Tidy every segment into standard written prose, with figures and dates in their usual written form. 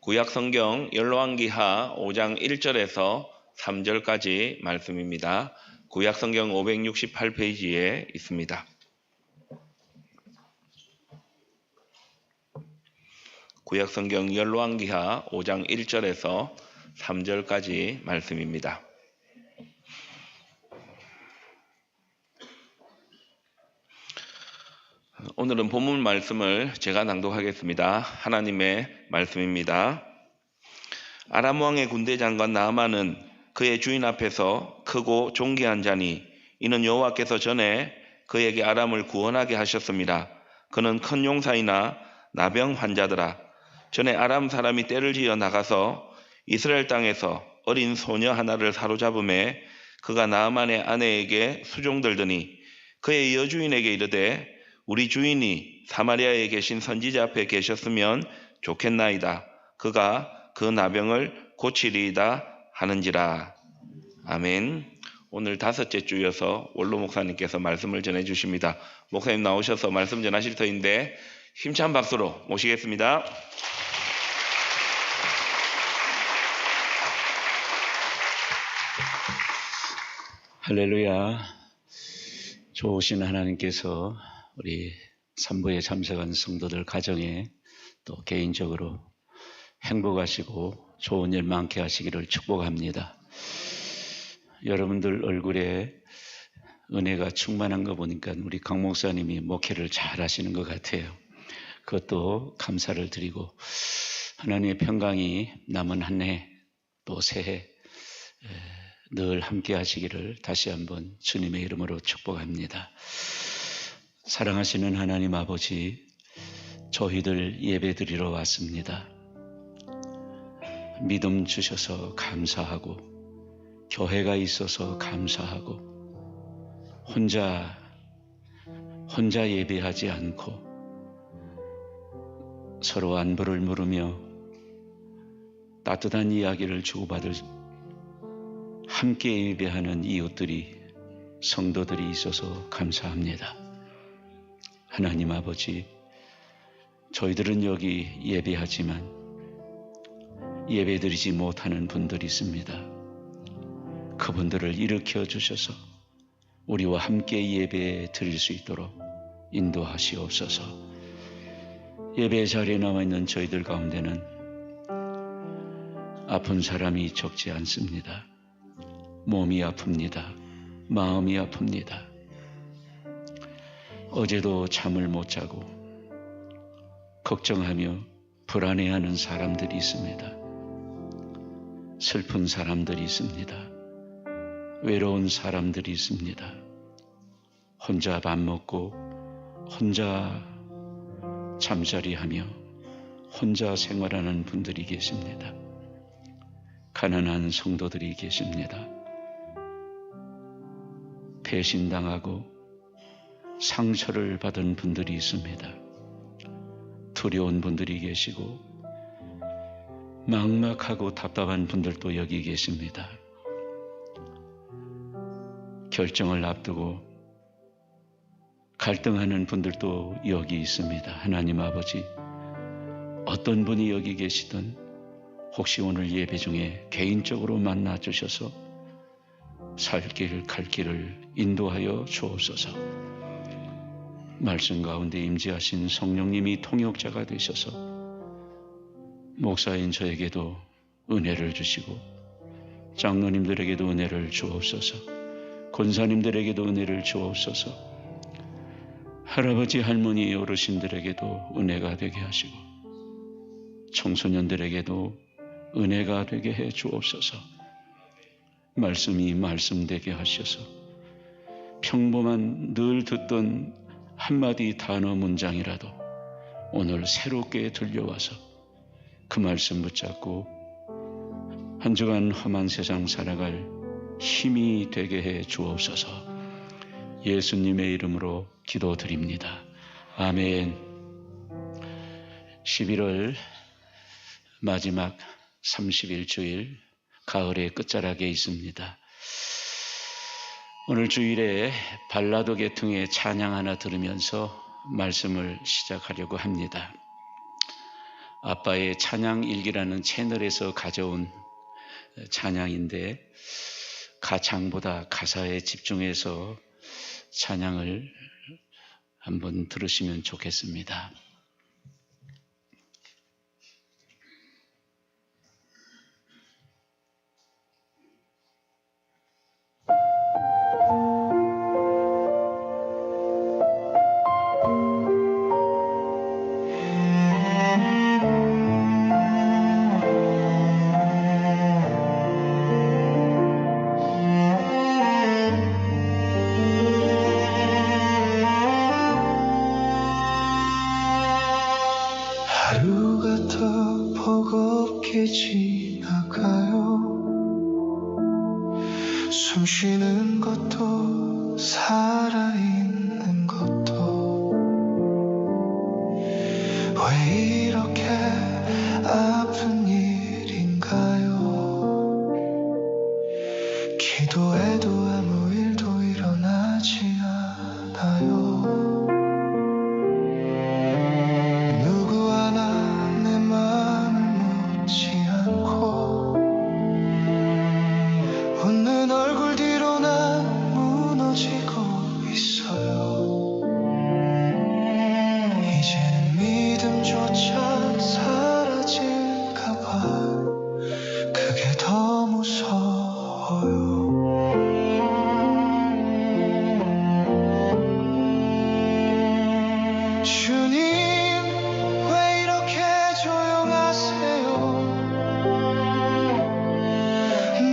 구약성경 열왕기하 5장 1절에서 3절까지 말씀입니다. 구약성경 568페이지에 있습니다. 구약성경 열왕기하 5장 1절에서 3절까지 말씀입니다. 오늘은 본문 말씀을 제가 낭독하겠습니다. 하나님의 말씀입니다. 아람 왕의 군대 장관 나아만은 그의 주인 앞에서 크고 존귀한 자니 이는 여호와께서 전에 그에게 아람을 구원하게 하셨습니다. 그는 큰 용사이나 나병 환자더라. 전에 아람 사람이 떼를 지어 나가서 이스라엘 땅에서 어린 소녀 하나를 사로잡음에 그가 나아만의 아내에게 수종들더니 그의 여주인에게 이르되 우리 주인이 사마리아에 계신 선지자 앞에 계셨으면 좋겠나이다. 그가 그 나병을 고치리이다 하는지라. 아멘. 오늘 5째 주여서 원로 목사님께서 말씀을 전해주십니다. 목사님 나오셔서 말씀 전하실 터인데 힘찬 박수로 모시겠습니다. 할렐루야. 좋으신 하나님께서 우리 산부에 참석한 성도들 가정에 또 개인적으로 행복하시고 좋은 일 많게 하시기를 축복합니다. 여러분들 얼굴에 은혜가 충만한 거 보니까 우리 강 목사님이 목회를 잘 하시는 것 같아요. 그것도 감사를 드리고 하나님의 평강이 남은 한 해 또 새해 늘 함께 하시기를 다시 한번 주님의 이름으로 축복합니다. 사랑하시는 하나님 아버지, 저희들 예배드리러 왔습니다. 믿음 주셔서 감사하고 교회가 있어서 감사하고 혼자 예배하지 않고 서로 안부를 물으며 따뜻한 이야기를 주고받을 함께 예배하는 이웃들이 성도들이 있어서 감사합니다. 하나님 아버지, 저희들은 여기 예배하지만 예배드리지 못하는 분들이 있습니다. 그분들을 일으켜 주셔서 우리와 함께 예배 드릴 수 있도록 인도하시옵소서. 예배 자리에 나와 있는 저희들 가운데는 아픈 사람이 적지 않습니다. 몸이 아픕니다. 마음이 아픕니다. 어제도 잠을 못 자고 걱정하며 불안해하는 사람들이 있습니다. 슬픈 사람들이 있습니다. 외로운 사람들이 있습니다. 혼자 밥 먹고 혼자 잠자리하며 혼자 생활하는 분들이 계십니다. 가난한 성도들이 계십니다. 배신당하고 상처를 받은 분들이 있습니다. 두려운 분들이 계시고 막막하고 답답한 분들도 여기 계십니다. 결정을 앞두고 갈등하는 분들도 여기 있습니다. 하나님 아버지, 어떤 분이 여기 계시든 혹시 오늘 예배 중에 개인적으로 만나 주셔서 살 길, 갈 길을 인도하여 주옵소서. 말씀 가운데 임재하신 성령님이 통역자가 되셔서 목사인 저에게도 은혜를 주시고 장로님들에게도 은혜를 주옵소서. 권사님들에게도 은혜를 주옵소서. 할아버지 할머니 어르신들에게도 은혜가 되게 하시고 청소년들에게도 은혜가 되게 해 주옵소서. 말씀이 말씀되게 하셔서 평범한 늘 듣던 한마디 단어 문장이라도 오늘 새롭게 들려와서 그 말씀 붙잡고 한 주간 험한 세상 살아갈 힘이 되게 해 주옵소서. 예수님의 이름으로 기도드립니다. 아멘. 11월 마지막 30일 가을의 끝자락에 있습니다. 오늘 주일에 발라드 계통의 찬양 하나 들으면서 말씀을 시작하려고 합니다. 아빠의 찬양일기라는 채널에서 가져온 찬양인데 가창보다 가사에 집중해서 찬양을 한번 들으시면 좋겠습니다. 하루가 더 버겁게 지나가요. 숨 쉬는 것도 살아있는 것도 왜 이렇게 아픈 일인가요? 기도해도 아무 일도 일어나지 않아요. 웃는 얼굴 뒤로 난 무너지고 있어요. 이제는 믿음조차 사라질까봐 그게 더 무서워요. 주님 왜 이렇게 조용하세요?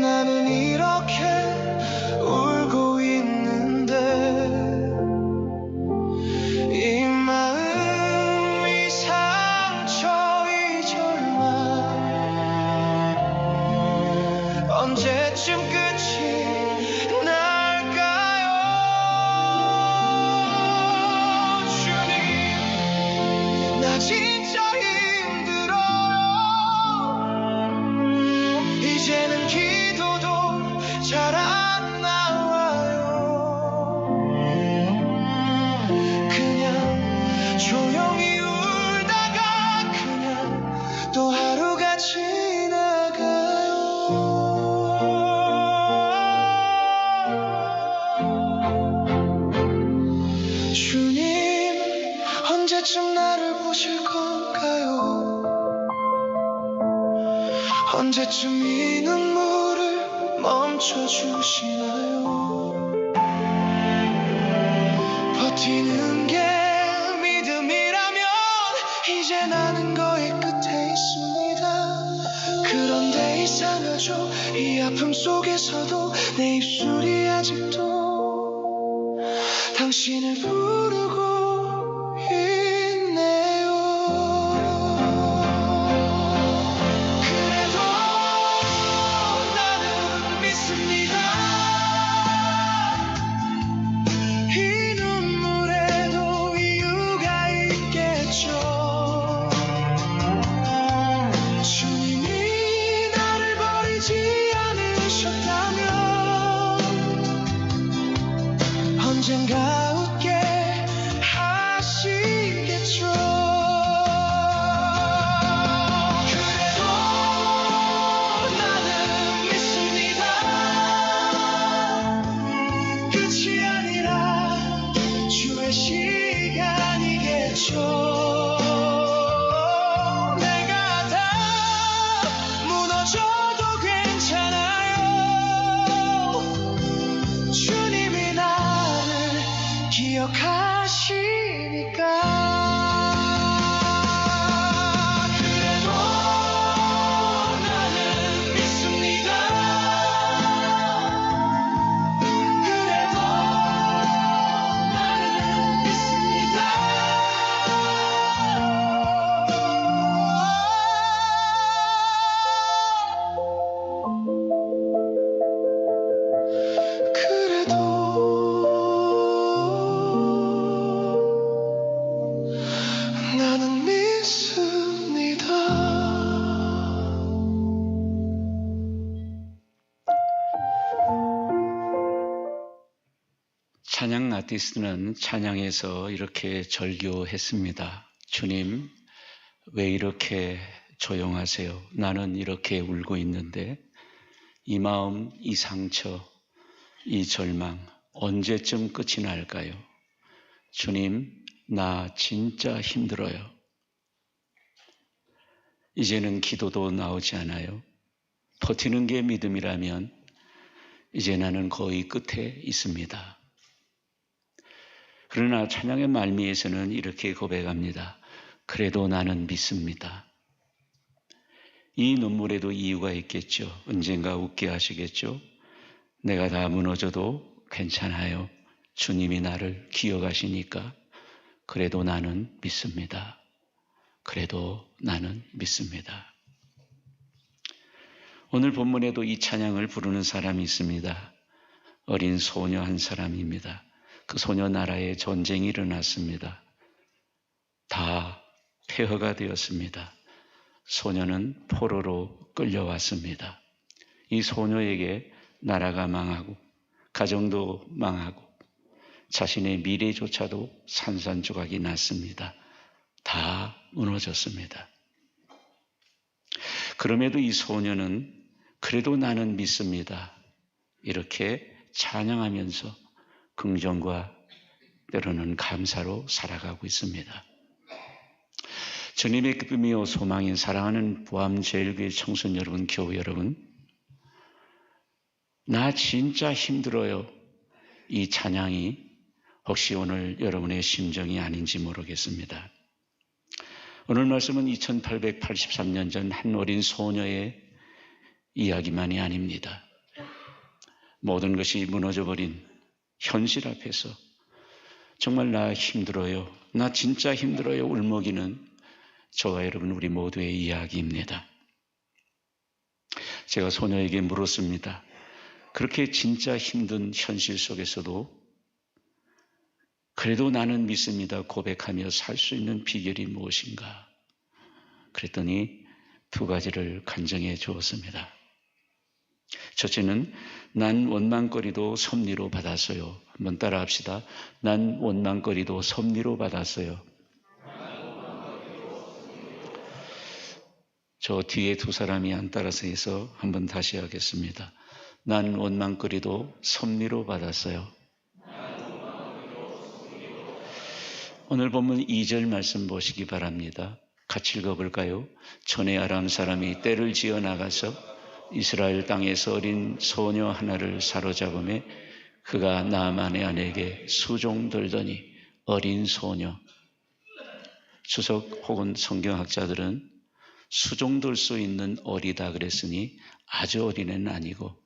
나는 이렇게 울고 있는데 이 마음, 이 상처, 이 절망 언제쯤 끝이 날까요? 주님 나 진짜 힘들어요. 이제는 기도도 잘 안 나와요. 그냥 조용히 울다가 그냥 또 하루가 지나가요. 주님 언제쯤 나를 보실 건가요? 언제쯤 이 눈물을 멈춰주시나요? 버티는 게 믿음이라면 이제 나는 거의 끝에 있습니다. 그런데 이상하죠, 이 아픔 속에서도 내 입술이 아직도 당신을 부르고 있네요. 그래도 나는 믿습니다. 이 눈물에도 이유가 있겠죠. 주님이 나를 버리지 않으셨다면 언젠가 웃게 하시겠죠. 그래도 나는 믿습니다. 끝이 아니라 주의 시간이겠죠. 내가 다 무너져도 괜찮아요. 주님이 나를 기억하시니까. 그래도 나는 믿습니다. 그래도 나는 믿습니다. 그래도 나는 믿습니다. 찬양 아티스트는 찬양에서 이렇게 절규했습니다. 주님, 왜 이렇게 조용하세요? 나는 이렇게 울고 있는데 이 마음, 이 상처, 이 절망 언제쯤 끝이 날까요? 주님, 나 진짜 힘들어요. 이제는 기도도 나오지 않아요. 버티는 게 믿음이라면 이제 나는 거의 끝에 있습니다. 그러나 찬양의 말미에서는 이렇게 고백합니다. 그래도 나는 믿습니다. 이 눈물에도 이유가 있겠죠. 언젠가 웃게 하시겠죠. 내가 다 무너져도 괜찮아요. 주님이 나를 기억하시니까 그래도 나는 믿습니다. 그래도 나는 믿습니다. 오늘 본문에도 이 찬양을 부르는 사람이 있습니다. 어린 소녀 한 사람입니다. 그 소녀 나라에 전쟁이 일어났습니다. 다 폐허가 되었습니다. 소녀는 포로로 끌려왔습니다. 이 소녀에게 나라가 망하고 가정도 망하고 자신의 미래조차도 산산조각이 났습니다. 다 무너졌습니다. 그럼에도 이 소녀는 그래도 나는 믿습니다. 이렇게 찬양하면서 긍정과 때로는 감사로 살아가고 있습니다. 주님의 기쁨이요 소망인 사랑하는 보암제일교회 청소년 여러분, 교우 여러분, 나 진짜 힘들어요. 이 찬양이 혹시 오늘 여러분의 심정이 아닌지 모르겠습니다. 오늘 말씀은 2883년 전 한 어린 소녀의 이야기만이 아닙니다. 모든 것이 무너져버린 현실 앞에서 정말 나 힘들어요. 나 진짜 힘들어요. 울먹이는 저와 여러분 우리 모두의 이야기입니다. 제가 소녀에게 물었습니다. 그렇게 진짜 힘든 현실 속에서도 그래도 나는 믿습니다. 고백하며 살 수 있는 비결이 무엇인가? 그랬더니 두 가지를 간증해 주었습니다. 첫째는 난 원망거리도 섭리로 받았어요. 한번 따라 합시다. 난 원망거리도 섭리로 받았어요. 저 뒤에 두 사람이 안 따라서 해서 한번 다시 하겠습니다. 난 원망거리도 섭리로 받았어요. 오늘 본문 2절 말씀 보시기 바랍니다. 같이 읽어볼까요? 전에 아람 사람이 떼를 지어 나가서 이스라엘 땅에서 어린 소녀 하나를 사로잡음에 그가 나만의 아내에게 수종들더니 어린 소녀. 주석 혹은 성경학자들은 수종들 수 있는 어리다 그랬으니 아주 어린애는 아니고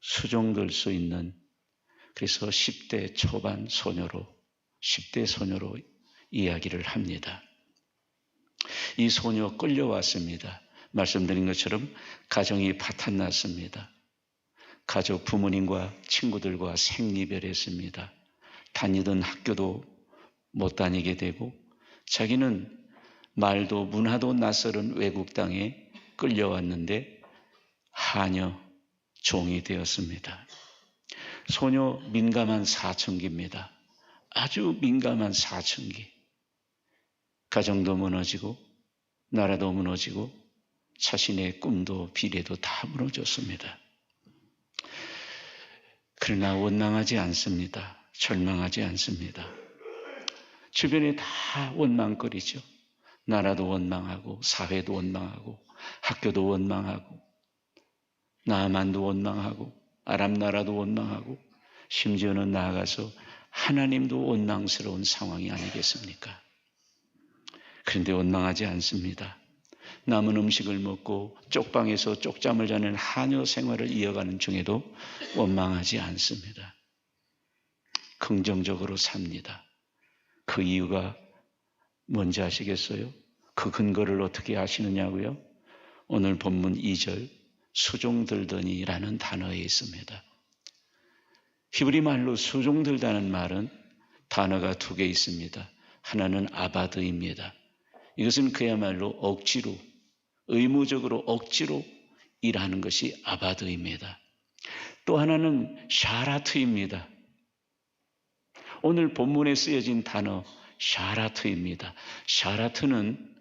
수종들 수 있는, 그래서 10대 초반 소녀로, 10대 소녀로 이야기를 합니다. 이 소녀 끌려왔습니다. 말씀드린 것처럼 가정이 파탄났습니다. 가족 부모님과 친구들과 생이별했습니다. 다니던 학교도 못 다니게 되고 자기는 말도 문화도 낯설은 외국 땅에 끌려왔는데 하녀, 종이 되었습니다. 소녀 민감한 사춘기입니다. 아주 민감한 사춘기. 가정도 무너지고 나라도 무너지고 자신의 꿈도 비례도 다 무너졌습니다. 그러나 원망하지 않습니다. 절망하지 않습니다. 주변에 다 원망거리죠. 나라도 원망하고 사회도 원망하고 학교도 원망하고 나만도 원망하고 아람 나라도 원망하고 심지어는 나아가서 하나님도 원망스러운 상황이 아니겠습니까? 그런데 원망하지 않습니다. 남은 음식을 먹고 쪽방에서 쪽잠을 자는 하녀 생활을 이어가는 중에도 원망하지 않습니다. 긍정적으로 삽니다. 그 이유가 뭔지 아시겠어요? 그 근거를 어떻게 아시느냐고요? 오늘 본문 2절 수종들더니라는 단어에 있습니다. 히브리 말로 수종들다는 말은 단어가 두 개 있습니다. 하나는 아바드입니다. 이것은 그야말로 억지로, 의무적으로 억지로 일하는 것이 아바드입니다. 또 하나는 샤라트입니다. 오늘 본문에 쓰여진 단어 샤라트입니다. 샤라트는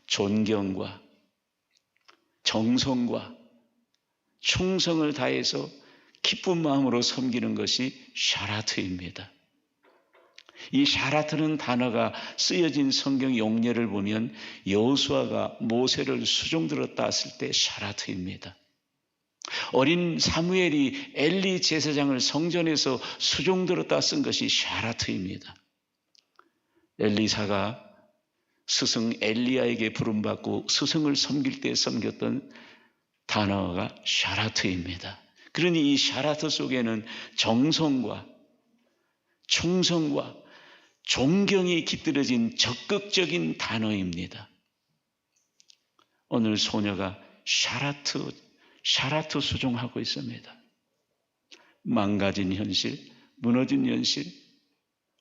존경과 정성과 충성을 다해서 기쁜 마음으로 섬기는 것이 샤라트입니다. 이 샤라트는 단어가 쓰여진 성경 용례를 보면 여호수아가 모세를 수종들었다 했을 때 샤라트입니다. 어린 사무엘이 엘리 제사장을 성전에서 수종들었다 쓴 것이 샤라트입니다. 엘리사가 스승 엘리야에게 부름받고 스승을 섬길 때 섬겼던 단어가 샤라트입니다. 그러니 이 샤라트 속에는 정성과 충성과 존경이 깃들어진 적극적인 단어입니다. 오늘 소녀가 샤라트 수종하고 있습니다. 망가진 현실, 무너진 현실,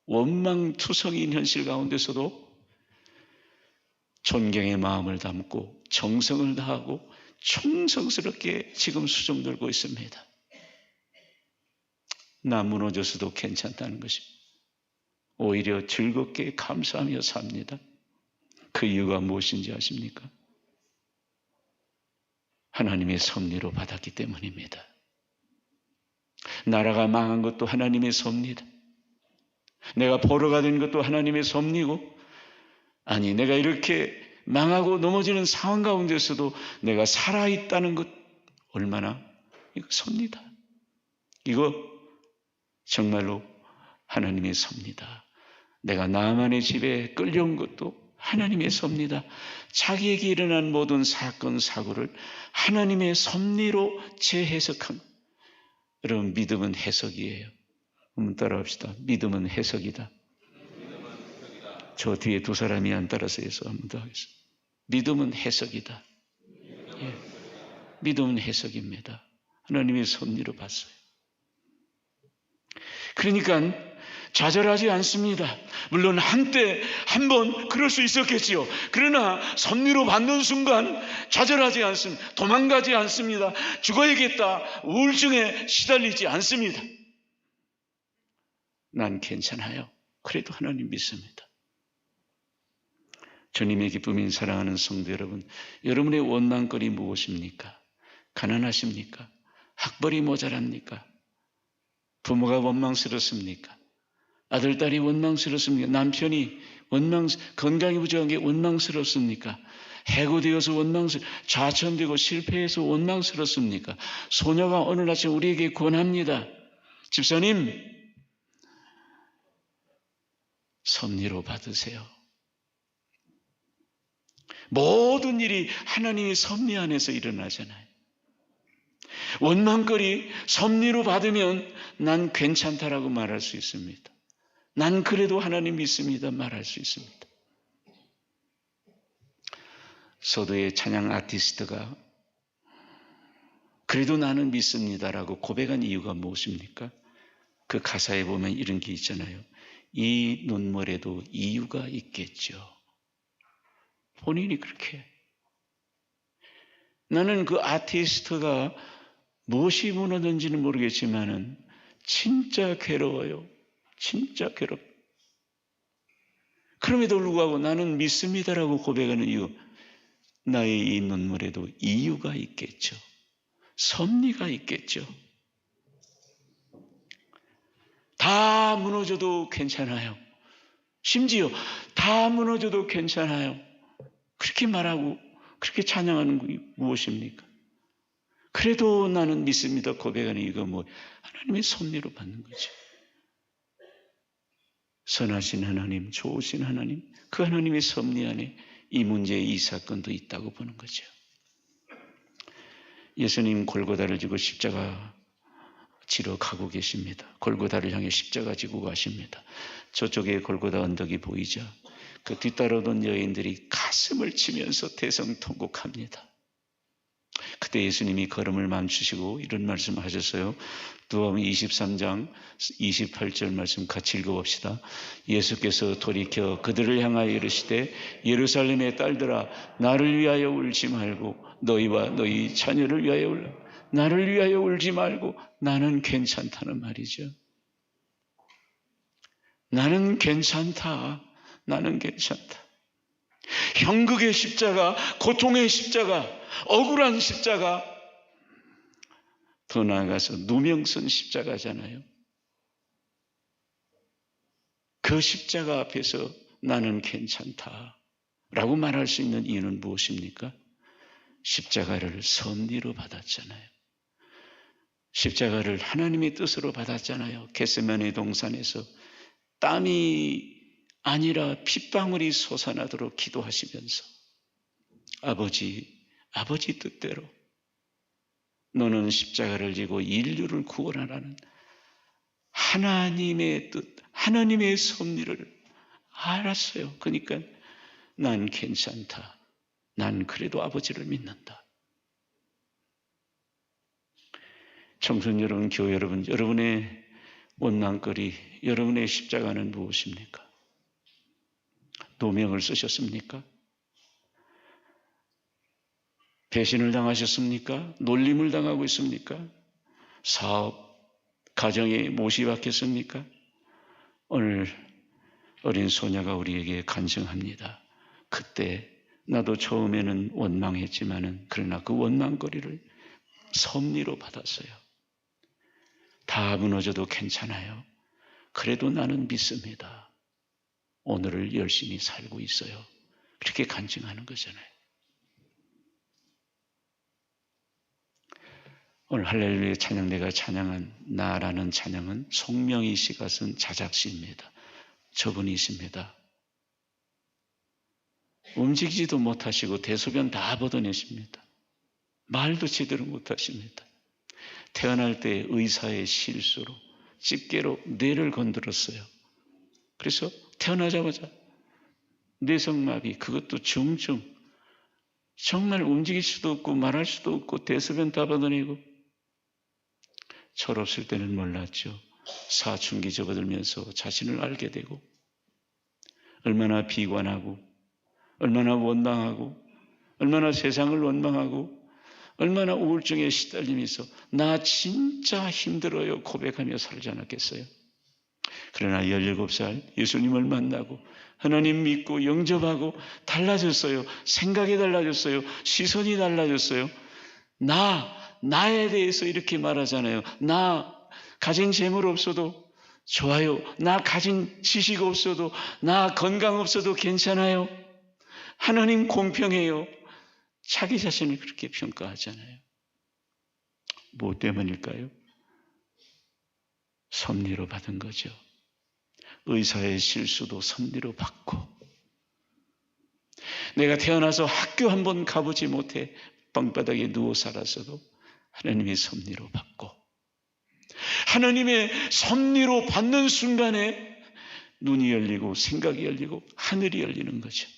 원망투성인 현실 가운데서도 존경의 마음을 담고 정성을 다하고 충성스럽게 지금 수종 들고 있습니다. 나 무너져서도 괜찮다는 것입니다. 오히려 즐겁게 감사하며 삽니다. 그 이유가 무엇인지 아십니까? 하나님의 섭리로 받았기 때문입니다. 나라가 망한 것도 하나님의 섭리다. 내가 포로가 된 것도 하나님의 섭리고, 아니 내가 이렇게 망하고 넘어지는 상황 가운데서도 내가 살아있다는 것 얼마나 이거 섭리다. 이거 정말로 하나님의 섭리다. 내가 나만의 집에 끌려온 것도 하나님의 섭리다. 자기에게 일어난 모든 사건 사고를 하나님의 섭리로 재해석한. 여러분, 믿음은 해석이에요. 한번 따라합시다. 믿음은 해석이다. 저 뒤에 두 사람이 안 따라서 해서 한번 더 하겠습니다. 믿음은 해석이다. 예. 믿음은 해석입니다. 하나님의 섭리로 봤어요. 그러니까 좌절하지 않습니다. 물론 한때 한번 그럴 수 있었겠지요. 그러나 섭리로 받는 순간 좌절하지 않습니다. 도망가지 않습니다. 죽어야겠다. 우울증에 시달리지 않습니다. 난 괜찮아요. 그래도 하나님 믿습니다. 주님의 기쁨인 사랑하는 성도 여러분, 여러분의 원망거리 무엇입니까? 가난하십니까? 학벌이 모자랍니까? 부모가 원망스럽습니까? 아들, 딸이 원망스럽습니까? 남편이 건강이 부족한 게 원망스럽습니까? 해고되어서 좌천되고 실패해서 원망스럽습니까? 소녀가 오늘 아침 우리에게 권합니다. 집사님, 섭리로 받으세요. 모든 일이 하나님의 섭리 안에서 일어나잖아요. 원망거리 섭리로 받으면 난 괜찮다라고 말할 수 있습니다. 난 그래도 하나님 믿습니다 말할 수 있습니다. 서도의 찬양 아티스트가 그래도 나는 믿습니다라고 고백한 이유가 무엇입니까? 그 가사에 보면 이런 게 있잖아요. 이 눈물에도 이유가 있겠죠. 본인이 그렇게. 나는 그 아티스트가 무엇이 무너졌는지는 모르겠지만은 진짜 괴로워요. 진짜 괴롭. 그럼에도 불구하고 나는 믿습니다라고 고백하는 이유, 나의 이 눈물에도 이유가 있겠죠. 섭리가 있겠죠. 다 무너져도 괜찮아요. 심지어 다 무너져도 괜찮아요. 그렇게 말하고 그렇게 찬양하는 게 무엇입니까? 그래도 나는 믿습니다 고백하는 이유가 뭐? 하나님의 섭리로 받는 거죠. 선하신 하나님, 좋으신 하나님, 그 하나님의 섭리 안에 이 문제, 이 사건도 있다고 보는 거죠. 예수님 골고다를 지고 십자가 지러 가고 계십니다. 골고다를 향해 십자가 지고 가십니다. 저쪽에 골고다 언덕이 보이죠. 그 뒤따르던 여인들이 가슴을 치면서 대성통곡합니다. 그때 예수님이 걸음을 멈추시고 이런 말씀을 하셨어요. 누가복음 23장 28절 말씀 같이 읽어봅시다. 예수께서 돌이켜 그들을 향하여 이르시되 예루살렘의 딸들아 나를 위하여 울지 말고 너희와 너희 자녀를 위하여 울라. 나를 위하여 울지 말고 나는 괜찮다는 말이죠. 나는 괜찮다. 나는 괜찮다. 형극의 십자가, 고통의 십자가, 억울한 십자가, 더 나아가서 누명선 십자가잖아요. 그 십자가 앞에서 나는 괜찮다라고 말할 수 있는 이유는 무엇입니까? 십자가를 섭리로 받았잖아요. 십자가를 하나님의 뜻으로 받았잖아요. 겟세마네 동산에서 땀이 아니라 핏방울이 솟아나도록 기도하시면서 아버지 뜻대로 너는 십자가를 지고 인류를 구원하라는 하나님의 뜻, 하나님의 섭리를 알았어요. 그러니까 난 괜찮다. 난 그래도 아버지를 믿는다. 청소년 여러분, 교회 여러분, 여러분의 원망거리, 여러분의 십자가는 무엇입니까? 노명을 쓰셨습니까? 배신을 당하셨습니까? 놀림을 당하고 있습니까? 사업, 가정에 못이 박혔습니까? 오늘 어린 소녀가 우리에게 간증합니다. 그때 나도 처음에는 원망했지만은 그러나 그 원망거리를 섭리로 받았어요. 다 무너져도 괜찮아요. 그래도 나는 믿습니다. 오늘을 열심히 살고 있어요. 그렇게 간증하는 거잖아요. 오늘 할렐루야 찬양, 내가 찬양한 나라는 찬양은 송명희 씨가 쓴 자작시입니다. 저분이십니다. 움직이지도 못하시고 대소변 다 걷어내십니다. 말도 제대로 못하십니다. 태어날 때 의사의 실수로 집게로 뇌를 건드렸어요. 그래서 태어나자마자 뇌성마비, 그것도 중증, 정말 움직일 수도 없고 말할 수도 없고 대소변 다 걷어내고. 철없을 때는 몰랐죠. 사춘기 접어들면서 자신을 알게 되고 얼마나 비관하고 얼마나 원망하고 얼마나 세상을 원망하고 얼마나 우울증에 시달리면서 나 진짜 힘들어요 고백하며 살지 않았겠어요. 그러나 17살 예수님을 만나고 하나님 믿고 영접하고 달라졌어요. 생각이 달라졌어요. 시선이 달라졌어요. 나에 대해서 이렇게 말하잖아요. 나 가진 재물 없어도 좋아요. 나 가진 지식 없어도, 나 건강 없어도 괜찮아요. 하나님 공평해요. 자기 자신을 그렇게 평가하잖아요. 뭐 때문일까요? 섭리로 받은 거죠. 의사의 실수도 섭리로 받고, 내가 태어나서 학교 한번 가보지 못해 방바닥에 누워 살았어도 하나님의 섭리로 받고, 하나님의 섭리로 받는 순간에 눈이 열리고 생각이 열리고 하늘이 열리는 거죠.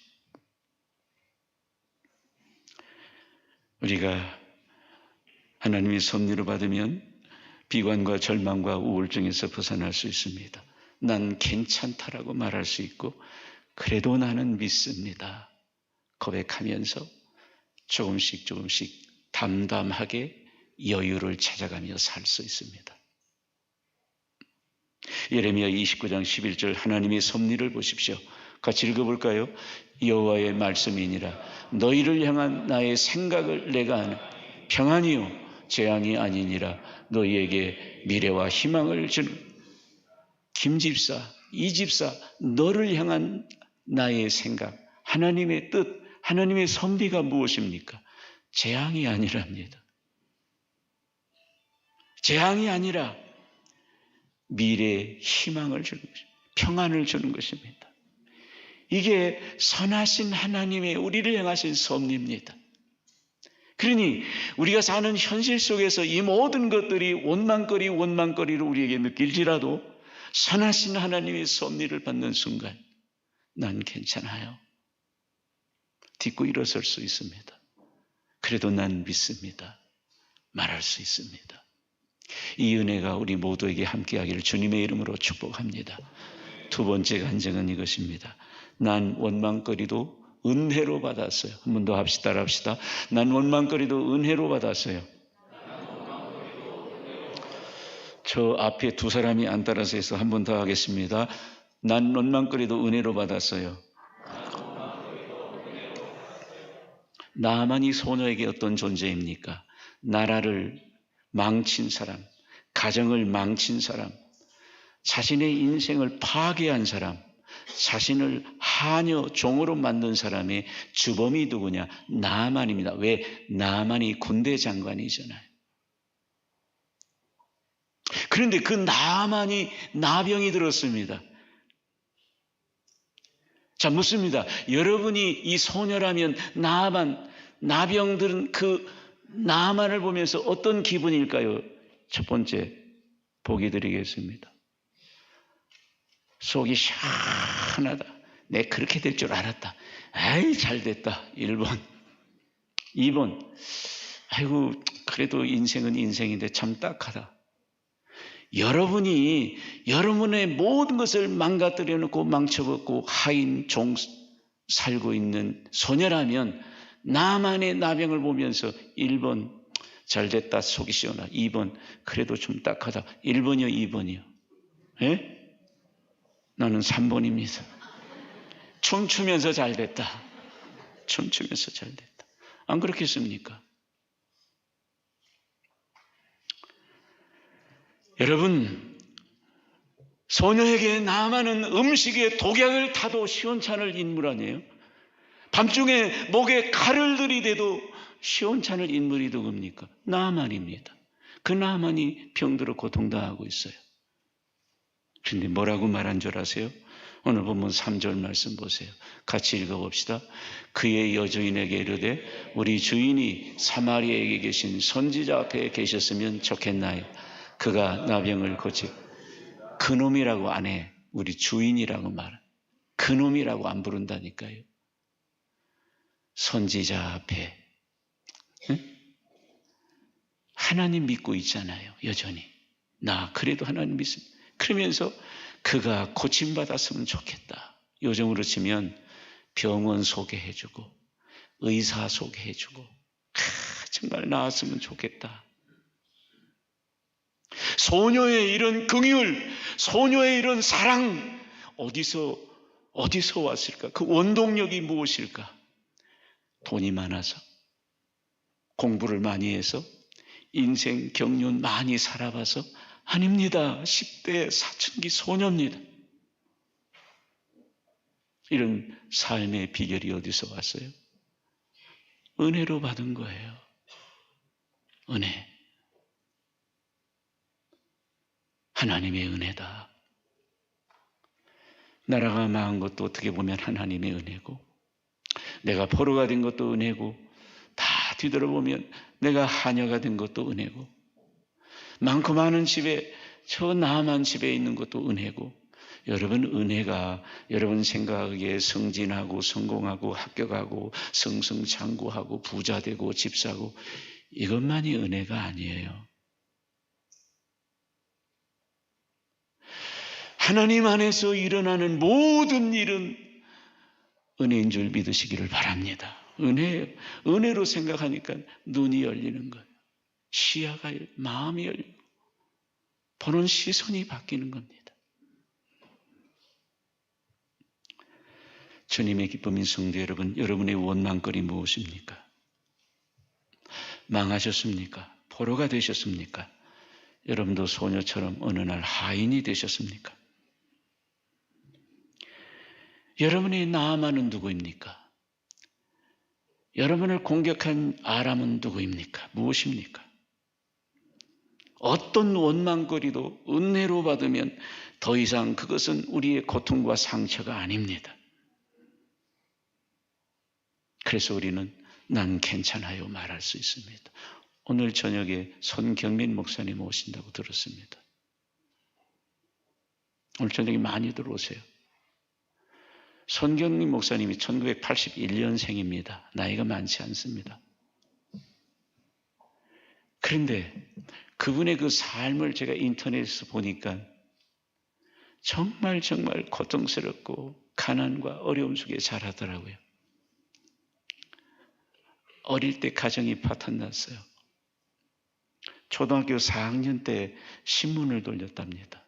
우리가 하나님의 섭리로 받으면 비관과 절망과 우울증에서 벗어날 수 있습니다. 난 괜찮다라고 말할 수 있고, 그래도 나는 믿습니다 고백하면서 조금씩 담담하게 여유를 찾아가며 살 수 있습니다. 예레미야 29장 11절 하나님의 섭리를 보십시오. 같이 읽어볼까요? 여호와의 말씀이니라 너희를 향한 나의 생각을 내가 아는 평안이요 재앙이 아니니라 너희에게 미래와 희망을 주는. 김집사, 이집사, 너를 향한 나의 생각, 하나님의 뜻, 하나님의 섭리가 무엇입니까? 재앙이 아니랍니다. 재앙이 아니라 미래의 희망을 주는 것입니다. 평안을 주는 것입니다. 이게 선하신 하나님의 우리를 향하신 섭리입니다. 그러니 우리가 사는 현실 속에서 이 모든 것들이 원망거리로 우리에게 느낄지라도 선하신 하나님의 섭리를 받는 순간 난 괜찮아요. 딛고 일어설 수 있습니다. 그래도 난 믿습니다. 말할 수 있습니다. 이 은혜가 우리 모두에게 함께하기를 주님의 이름으로 축복합니다. 두 번째 간증은 이것입니다. 난 원망거리도 은혜로 받았어요. 한 번 더 합시다. 난 원망거리도 은혜로 받았어요. 저 앞에 두 사람이 안 따라서 해서 한 번 더 하겠습니다. 난 원망거리도 은혜로 받았어요. 나만이 소녀에게 어떤 존재입니까? 나라를 망친 사람, 가정을 망친 사람, 자신의 인생을 파괴한 사람, 자신을 하녀 종으로 만든 사람의 주범이 누구냐? 나만입니다. 왜? 나만이 군대 장관이잖아요. 그런데 그 나만이 나병이 들었습니다. 자, 묻습니다. 여러분이 이 소녀라면 나병 들은 그 나만을 보면서 어떤 기분일까요? 첫 번째, 보기 드리겠습니다. 속이 시원하다. 내 그렇게 될 줄 알았다. 아이, 잘 됐다. 1번. 2번. 아이고, 그래도 인생은 인생인데 참 딱하다. 여러분이 여러분의 모든 것을 망가뜨려 놓고 망쳐먹고 하인 종 살고 있는 소녀라면 나만의 나병을 보면서 1번 잘됐다 속이 시원하다. 2번 그래도 좀 딱하다. 1번이요 2번이요? 예? 나는 3번입니다. 춤추면서 잘됐다. 춤추면서 잘됐다. 안 그렇겠습니까? 여러분, 소녀에게 나만은 음식에 독약을 타도 시원찮을 인물 아니에요? 밤중에 목에 칼을 들이대도 시원찮을 인물이 누굽니까? 나만입니다. 그 나만이 병들어 고통당하고 있어요. 그런데 뭐라고 말한 줄 아세요? 오늘 본문 3절 말씀 보세요. 같이 읽어봅시다. 그의 여주인에게 이르되 우리 주인이 사마리아에 계신 선지자 앞에 계셨으면 좋겠나요? 그가 나병을 고치. 그놈이라고 안 해. 우리 주인이라고 말해. 그놈이라고 안 부른다니까요. 선지자 앞에. 응? 하나님 믿고 있잖아요. 여전히. 나 그래도 하나님 믿습니다. 그러면서 그가 고침받았으면 좋겠다. 요즘으로 치면 병원 소개해주고 의사 소개해주고 정말 나았으면 좋겠다. 소녀의 이런 긍휼, 소녀의 이런 사랑 어디서 왔을까? 그 원동력이 무엇일까? 돈이 많아서, 공부를 많이 해서, 인생 경륜 많이 살아봐서? 아닙니다. 10대 사춘기 소녀입니다. 이런 삶의 비결이 어디서 왔어요? 은혜로 받은 거예요. 은혜. 하나님의 은혜다. 나라가 망한 것도 어떻게 보면 하나님의 은혜고, 내가 포로가 된 것도 은혜고, 다 뒤돌아보면 내가 하녀가 된 것도 은혜고, 많고 많은 집에 저 나만 집에 있는 것도 은혜고, 여러분 은혜가 여러분 생각에 승진하고 성공하고 합격하고 승승장구하고 부자되고 집 사고 이것만이 은혜가 아니에요. 하나님 안에서 일어나는 모든 일은 은혜인 줄 믿으시기를 바랍니다. 은혜로 생각하니까 눈이 열리는 거예요. 시야가 열리고 마음이 열리고 보는 시선이 바뀌는 겁니다. 주님의 기쁨인 성도 여러분, 여러분의 원망거리 무엇입니까? 망하셨습니까? 포로가 되셨습니까? 여러분도 소녀처럼 어느 날 하인이 되셨습니까? 여러분의 나아만은 누구입니까? 여러분을 공격한 아람은 누구입니까? 무엇입니까? 어떤 원망거리도 은혜로 받으면 더 이상 그것은 우리의 고통과 상처가 아닙니다. 그래서 우리는 난 괜찮아요 말할 수 있습니다. 오늘 저녁에 손경민 목사님 오신다고 들었습니다. 오늘 저녁에 많이 들어오세요. 손경민 목사님이 1981년생입니다. 나이가 많지 않습니다. 그런데 그분의 그 삶을 제가 인터넷에서 보니까 정말 고통스럽고 가난과 어려움 속에 자라더라고요. 어릴 때 가정이 파탄났어요. 초등학교 4학년 때 신문을 돌렸답니다.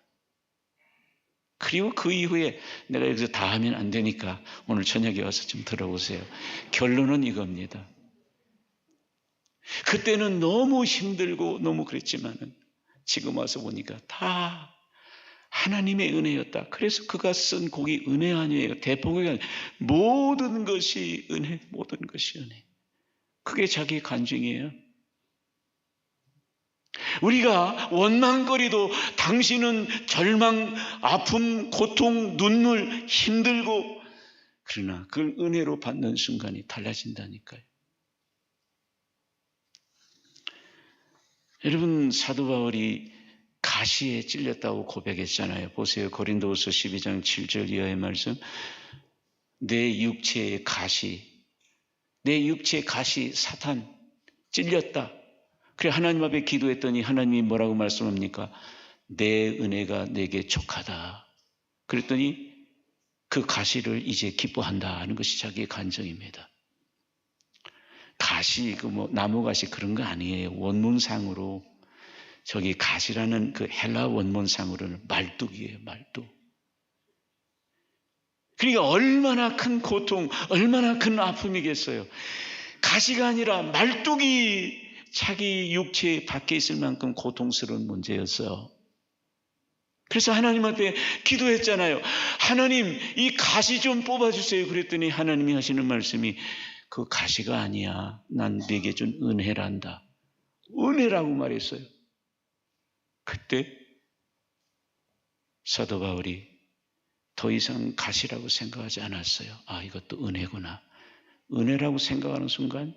그리고 그 이후에 내가 여기서 다 하면 안 되니까 오늘 저녁에 와서 좀 들어보세요. 결론은 이겁니다. 그때는 너무 힘들고 너무 그랬지만은 지금 와서 보니까 다 하나님의 은혜였다. 그래서 그가 쓴 곡이 은혜 아니에요. 대폭이 아니에요. 모든 것이 은혜, 모든 것이 은혜. 그게 자기 간증이에요. 우리가 원망거리도 당신은 절망, 아픔, 고통, 눈물, 힘들고 그러나 그걸 은혜로 받는 순간이 달라진다니까요. 여러분, 사도 바울이 가시에 찔렸다고 고백했잖아요. 보세요. 고린도후서 12장 7절 이하의 말씀. 내 육체의 가시 사탄 찔렸다. 그래 하나님 앞에 기도했더니 하나님이 뭐라고 말씀합니까? 내 은혜가 내게 족하다. 그랬더니 그 가시를 이제 기뻐한다 하는 것이 자기의 간증입니다. 가시, 나무 가시 그런 거 아니에요. 원문상으로 저기 가시라는 그 헬라 원문상으로는 말뚝이에요. 말뚝. 그러니까 얼마나 큰 고통, 얼마나 큰 아픔이겠어요. 가시가 아니라 말뚝이 자기 육체 밖에 있을 만큼 고통스러운 문제였어요. 그래서 하나님 앞에 기도했잖아요. 하나님, 이 가시 좀 뽑아주세요. 그랬더니 하나님이 하시는 말씀이 그 가시가 아니야. 난 네게 준 은혜란다. 은혜라고 말했어요. 그때 사도 바울이 더 이상 가시라고 생각하지 않았어요. 아, 이것도 은혜구나. 은혜라고 생각하는 순간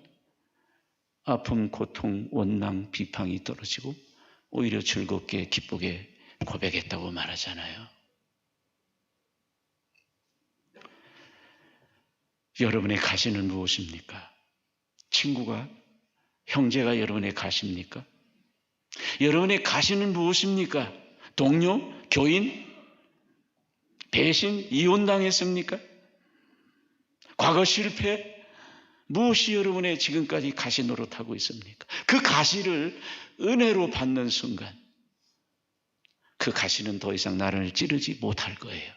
아픔, 고통, 원망, 비방이 떨어지고 오히려 즐겁게 기쁘게 고백했다고 말하잖아요. 여러분의 가시는 무엇입니까? 친구가, 형제가 여러분의 가시입니까? 여러분의 가시는 무엇입니까? 동료, 교인, 배신, 이혼당했습니까? 과거 실패, 무엇이 여러분의 지금까지 가시 노릇하고 있습니까? 그 가시를 은혜로 받는 순간 그 가시는 더 이상 나를 찌르지 못할 거예요.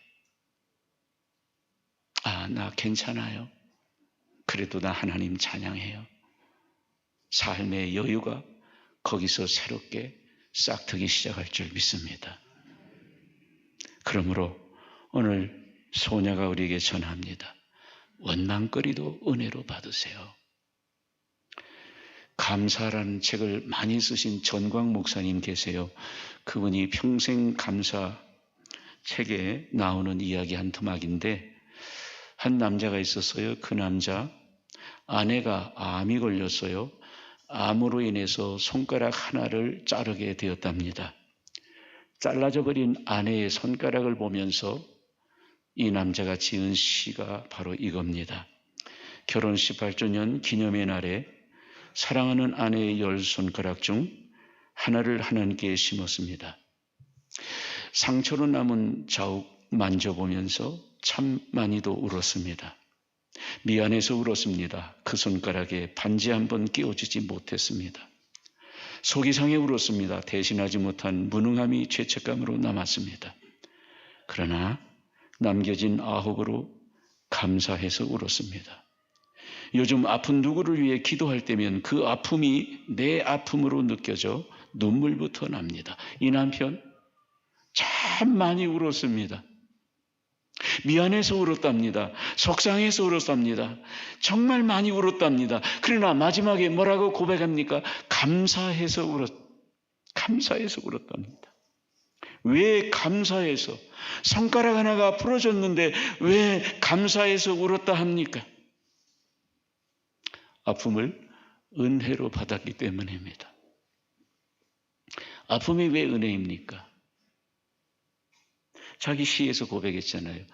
아, 나 괜찮아요. 그래도 나 하나님 찬양해요. 삶의 여유가 거기서 새롭게 싹트기 시작할 줄 믿습니다. 그러므로 오늘 소녀가 우리에게 전합니다. 원망거리도 은혜로 받으세요. 감사라는 책을 많이 쓰신 전광 목사님 계세요. 그분이 평생 감사 책에 나오는 이야기 한 토막인데 한 남자가 있었어요. 그 남자 아내가 암이 걸렸어요. 암으로 인해서 손가락 하나를 자르게 되었답니다. 잘라져 버린 아내의 손가락을 보면서 이 남자가 지은 시가 바로 이겁니다. 결혼 18주년 기념의 날에 사랑하는 아내의 10손가락 중 하나를 하나님께 심었습니다. 상처로 남은 자욱 만져보면서 참 많이도 울었습니다. 미안해서 울었습니다. 그 손가락에 반지 한번 끼워주지 못했습니다. 속이 상해 울었습니다. 대신하지 못한 무능함이 죄책감으로 남았습니다. 그러나 남겨진 아홉으로 감사해서 울었습니다. 요즘 아픈 누구를 위해 기도할 때면 그 아픔이 내 아픔으로 느껴져 눈물부터 납니다. 이 남편 참 많이 울었습니다. 미안해서 울었답니다. 속상해서 울었답니다. 정말 많이 울었답니다. 그러나 마지막에 뭐라고 고백합니까? 감사해서 울었답니다. 왜 감사해서? 손가락 하나가 부러졌는데 왜 감사해서 울었다 합니까? 아픔을 은혜로 받았기 때문입니다. 아픔이 왜 은혜입니까? 자기 시에서 고백했잖아요.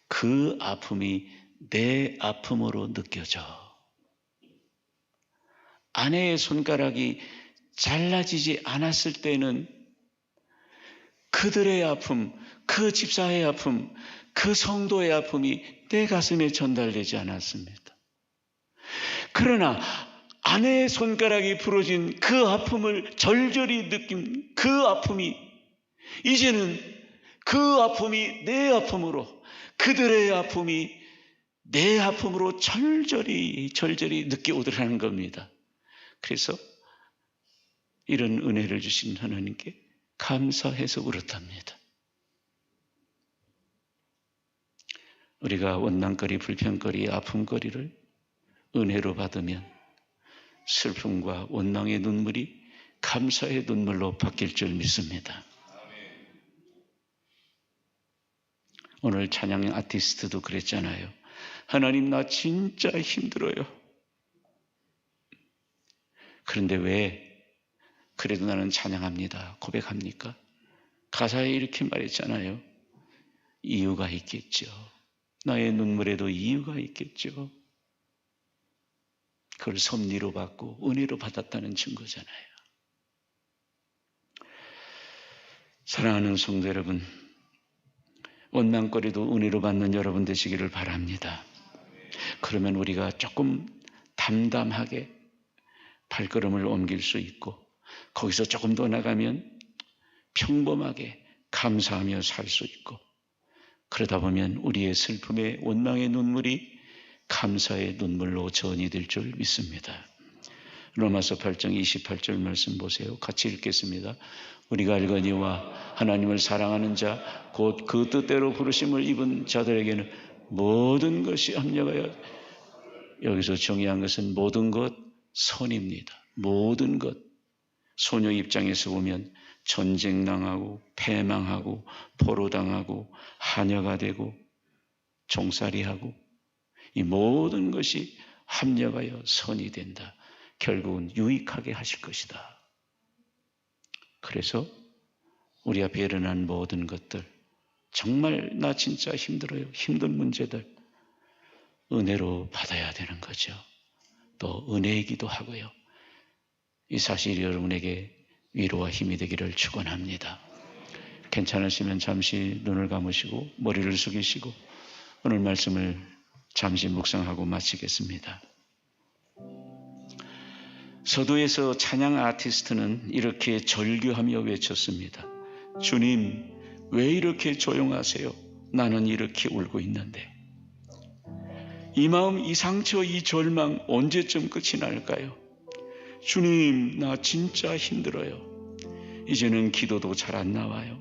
그 아픔이 내 아픔으로 느껴져. 아내의 손가락이 잘라지지 않았을 때는 그들의 아픔, 그 집사의 아픔, 그 성도의 아픔이 내 가슴에 전달되지 않았습니다. 그러나 아내의 손가락이 부러진 그 아픔을 절절히 느낀 그 아픔이 이제는 그 아픔이 내 아픔으로, 그들의 아픔이 내 아픔으로 절절히 느껴오더라는 겁니다. 그래서 이런 은혜를 주신 하나님께 감사해서 울었답니다. 우리가 원망거리, 불평거리, 아픔거리를 은혜로 받으면 슬픔과 원망의 눈물이 감사의 눈물로 바뀔 줄 믿습니다. 오늘 찬양 아티스트도 그랬잖아요. 하나님, 나 진짜 힘들어요. 그런데 왜 그래도 나는 찬양합니다, 고백합니까? 가사에 이렇게 말했잖아요. 이유가 있겠죠. 나의 눈물에도 이유가 있겠죠. 그걸 섭리로 받고 은혜로 받았다는 증거잖아요. 사랑하는 성도 여러분, 원망거리도 은혜로 받는 여러분 되시기를 바랍니다. 그러면 우리가 조금 담담하게 발걸음을 옮길 수 있고, 거기서 조금 더 나가면 평범하게 감사하며 살 수 있고, 그러다 보면 우리의 슬픔의 원망의 눈물이 감사의 눈물로 전이 될 줄 믿습니다. 로마서 8장 28절 말씀 보세요. 같이 읽겠습니다. 우리가 알거니와 하나님을 사랑하는 자 곧 그 뜻대로 부르심을 입은 자들에게는 모든 것이 합력하여, 여기서 정의한 것은 모든 것 선입니다. 모든 것. 소녀 입장에서 보면 전쟁당하고 패망하고 포로당하고 한여가 되고 종살이하고 이 모든 것이 합력하여 선이 된다. 결국은 유익하게 하실 것이다. 그래서 우리 앞에 일어난 모든 것들, 정말 나 진짜 힘들어요, 힘든 문제들 은혜로 받아야 되는 거죠. 또 은혜이기도 하고요. 이 사실이 여러분에게 위로와 힘이 되기를 축원합니다. 괜찮으시면 잠시 눈을 감으시고 머리를 숙이시고 오늘 말씀을 잠시 묵상하고 마치겠습니다. 서두에서 찬양 아티스트는 이렇게 절규하며 외쳤습니다. 주님, 왜 이렇게 조용하세요? 나는 이렇게 울고 있는데. 이 마음, 이 상처, 이 절망 언제쯤 끝이 날까요? 주님, 나 진짜 힘들어요. 이제는 기도도 잘 안 나와요.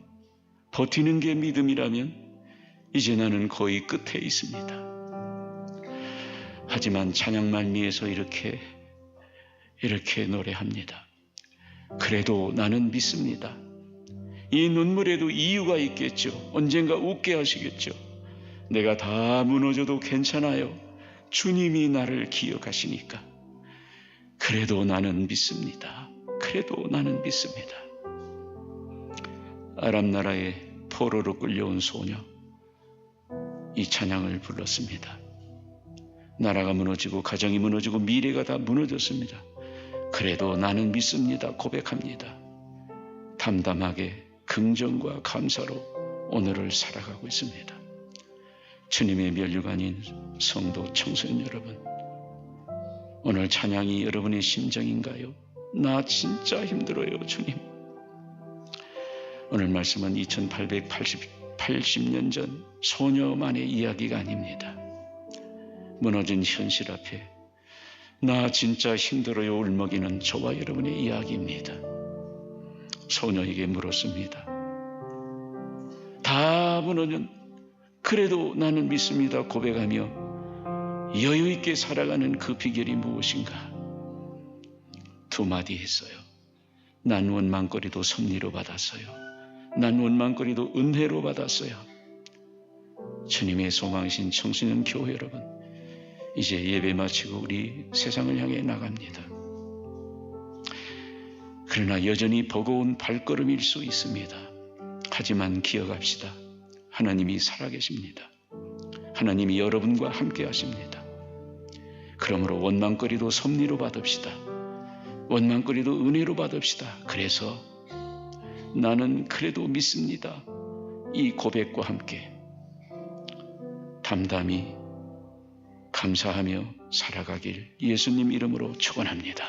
버티는 게 믿음이라면 이제 나는 거의 끝에 있습니다. 하지만 찬양 말미에서 이렇게 노래합니다. 그래도 나는 믿습니다. 이 눈물에도 이유가 있겠죠. 언젠가 웃게 하시겠죠. 내가 다 무너져도 괜찮아요. 주님이 나를 기억하시니까. 그래도 나는 믿습니다. 그래도 나는 믿습니다. 아람 나라의 포로로 끌려온 소녀, 이 찬양을 불렀습니다. 나라가 무너지고 가정이 무너지고 미래가 다 무너졌습니다. 그래도 나는 믿습니다. 고백합니다. 담담하게 긍정과 감사로 오늘을 살아가고 있습니다. 주님의 면류관인 성도 청소년 여러분, 오늘 찬양이 여러분의 심정인가요? 나 진짜 힘들어요, 주님. 오늘 말씀은 2880년 전 소녀만의 이야기가 아닙니다. 무너진 현실 앞에 나 진짜 힘들어요 울먹이는 저와 여러분의 이야기입니다. 소녀에게 물었습니다. 다 무너진, 그래도 나는 믿습니다 고백하며 여유있게 살아가는 그 비결이 무엇인가? 두 마디 했어요. 난 원망거리도 섭리로 받았어요. 난 원망거리도 은혜로 받았어요. 주님의 소망이신 청소년 교회 여러분, 이제 예배 마치고 우리 세상을 향해 나갑니다. 그러나 여전히 버거운 발걸음일 수 있습니다. 하지만 기억합시다. 하나님이 살아계십니다. 하나님이 여러분과 함께 하십니다. 그러므로 원망거리도 섭리로 받읍시다. 원망거리도 은혜로 받읍시다. 그래서 나는 그래도 믿습니다. 이 고백과 함께 담담히 감사하며 살아가길 예수님 이름으로 축원합니다.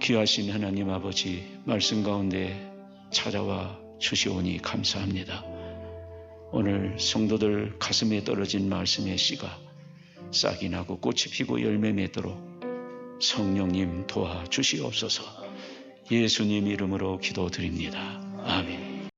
귀하신 하나님 아버지, 말씀 가운데 찾아와 주시오니 감사합니다. 오늘 성도들 가슴에 떨어진 말씀의 씨가 싹이 나고 꽃이 피고 열매 맺도록 성령님 도와주시옵소서. 예수님 이름으로 기도드립니다. 아멘.